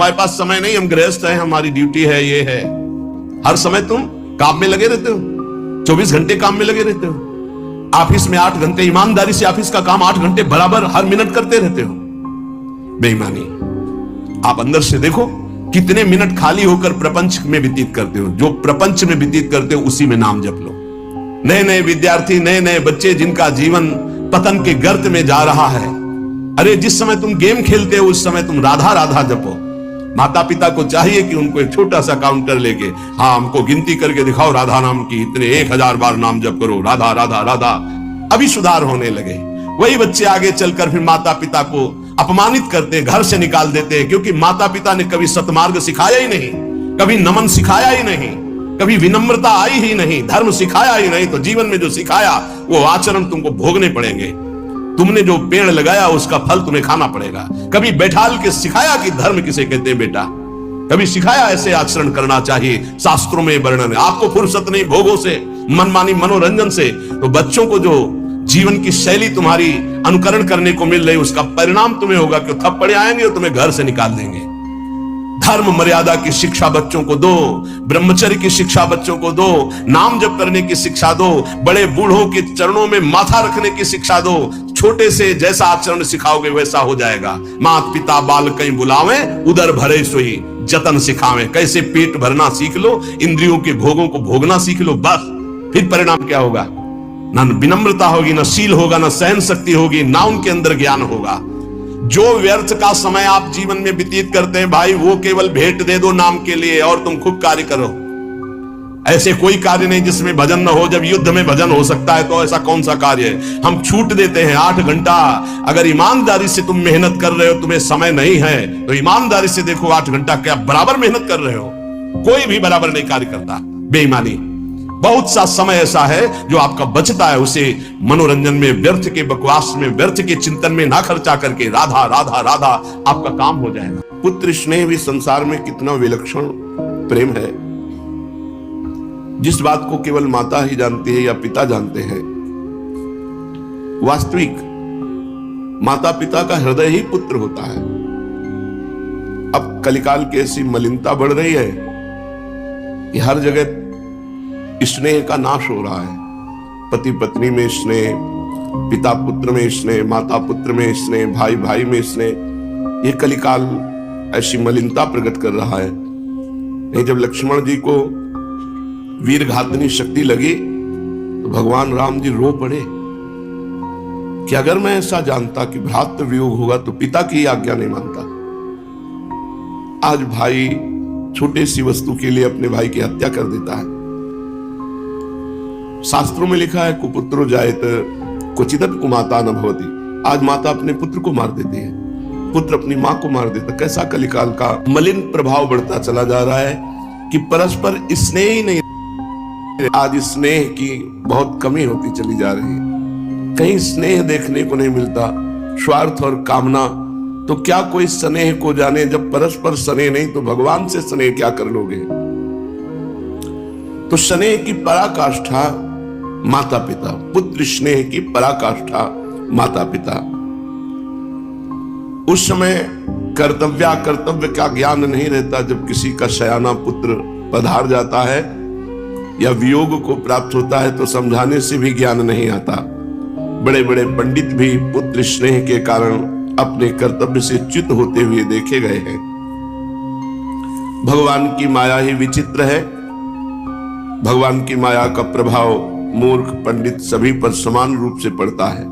तुम्हारे पास समय नहीं, हम गृहस्थ हैं, हमारी ड्यूटी है, ये है। हर समय तुम काम में लगे रहते हो, 24 घंटे काम में लगे रहते हो। ऑफिस में 8 घंटे ईमानदारी से ऑफिस का काम 8 घंटे बराबर हर मिनट करते रहते हो। बेईमानी। आप अंदर से देखो कितने मिनट खाली होकर प्रपंच में व्यतीत करते हो। जो प्रपंच में व्यतीत करते हो उसी में नाम जप लो। नए नए विद्यार्थी, नए नए बच्चे जिनका जीवन पतन के गर्त में जा रहा है, अरे जिस समय तुम गेम खेलते हो उस समय तुम राधा राधा जपो। माता पिता को चाहिए कि उनको एक छोटा सा काउंटर लेके, हाँ हमको गिनती करके दिखाओ राधा नाम की, इतने 1000 बार नाम जप करो, राधा राधा राधा। अभी सुधार होने लगे। वही बच्चे आगे चलकर फिर माता पिता को अपमानित करते हैं, घर से निकाल देते हैं, क्योंकि माता पिता ने कभी सतमार्ग सिखाया ही नहीं, कभी नमन सिखाया ही नहीं, कभी विनम्रता आई ही नहीं, धर्म सिखाया ही नहीं। तो जीवन में जो सिखाया वो आचरण तुमको भोगने पड़ेंगे। तुमने जो पेड़ लगाया उसका फल तुम्हें खाना पड़ेगा। कभी बैठाल के सिखाया कि धर्म किसे कहते हैं बेटा, कभी सिखाया ऐसे आचरण करना चाहिए, शास्त्रों में वर्णन है। आपको फुर्सत नहीं भोगों से, मनमानी मनोरंजन से, तो बच्चों को जो जीवन की शैली तुम्हारी अनुकरण करने को मिल रही उसका परिणाम तुम्हें होगा कि थप्पड़े आएंगे और तुम्हें घर से निकाल देंगे। धर्म मर्यादा की शिक्षा बच्चों को दो, ब्रह्मचर्य की शिक्षा बच्चों को दो, नाम जप करने की शिक्षा दो, बड़े बूढ़ों के चरणों में माथा रखने की शिक्षा दो। छोटे से जैसा आचरण सिखाओगे वैसा हो जाएगा। माता पिता बाल कहीं बुलावे, उदर भरे सोई जतन सिखावे। कैसे पेट भरना सीख लो, इंद्रियों के भोगों को भोगना सीख लो, बस फिर परिणाम क्या होगा? ना विनम्रता होगी, ना शील होगा, ना सहन शक्ति होगी, ना उनके अंदर ज्ञान होगा। जो व्यर्थ का समय आप जीवन में व्यतीत करते हैं भाई, वो केवल भेंट दे दो नाम के लिए और तुम खूब कार्य करो। ऐसे कोई कार्य नहीं जिसमें भजन न हो। जब युद्ध में भजन हो सकता है तो ऐसा कौन सा कार्य है? हम छूट देते हैं 8 घंटा। अगर ईमानदारी से तुम मेहनत कर रहे हो, तुम्हें समय नहीं है, तो ईमानदारी से देखो 8 घंटा क्या बराबर मेहनत कर रहे हो? कोई भी बराबर नहीं कार्य करता। बेईमानी। बहुत सा समय ऐसा है जो आपका बचता है, उसे मनोरंजन में, व्यर्थ के बकवास में, व्यर्थ के चिंतन में ना खर्चा करके राधा राधा राधा आपका काम हो जाएगा। पुत्र स्नेह भी संसार में कितना विलक्षण प्रेम है, जिस बात को केवल माता ही जानती है या पिता जानते हैं। वास्तविक माता पिता का हृदय ही पुत्र होता है। अब कलिकाल की ऐसी मलिनता बढ़ रही है कि हर जगह स्नेह का नाश हो रहा है। पति पत्नी में स्नेह, पिता पुत्र में स्नेह, माता पुत्र में स्नेह, भाई भाई में स्नेह। ये कलिकाल ऐसी मलिनता प्रकट कर रहा है। नहीं, जब लक्ष्मण जी को वीर घातनी शक्ति लगी तो भगवान राम जी रो पड़े कि अगर मैं ऐसा जानता कि भ्रातृ वियोग होगा तो पिता की आज्ञा नहीं मानता। आज भाई छोटी सी वस्तु के लिए अपने भाई की हत्या कर देता है। शास्त्रों में लिखा है कुपुत्रो जायत क्वचिदपि कुमाता न भवति। आज माता अपने पुत्र को मार देती है, पुत्र अपनी मां को मार देता। कैसा कलिकाल का मलिन प्रभाव बढ़ता चला जा रहा है कि परस्पर स्नेह ही नहीं। आज स्नेह की बहुत कमी होती चली जा रही है। कहीं स्नेह देखने को नहीं मिलता, स्वार्थ और कामना। तो क्या कोई स्नेह को जाने? जब परस्पर स्नेह नहीं तो भगवान से स्नेह क्या कर लोगे? तो स्नेह की पराकाष्ठा माता पिता, पुत्र स्नेह की पराकाष्ठा माता पिता। उस समय कर्तव्य का ज्ञान नहीं रहता जब किसी का शयाना पुत्र पधार जाता है या वियोग को प्राप्त होता है तो समझाने से भी ज्ञान नहीं आता। बड़े बड़े पंडित भी पुत्र स्नेह के कारण अपने कर्तव्य से च्युत होते हुए देखे गए हैं। भगवान की माया ही विचित्र है। भगवान की माया का प्रभाव मूर्ख पंडित सभी पर समान रूप से पड़ता है।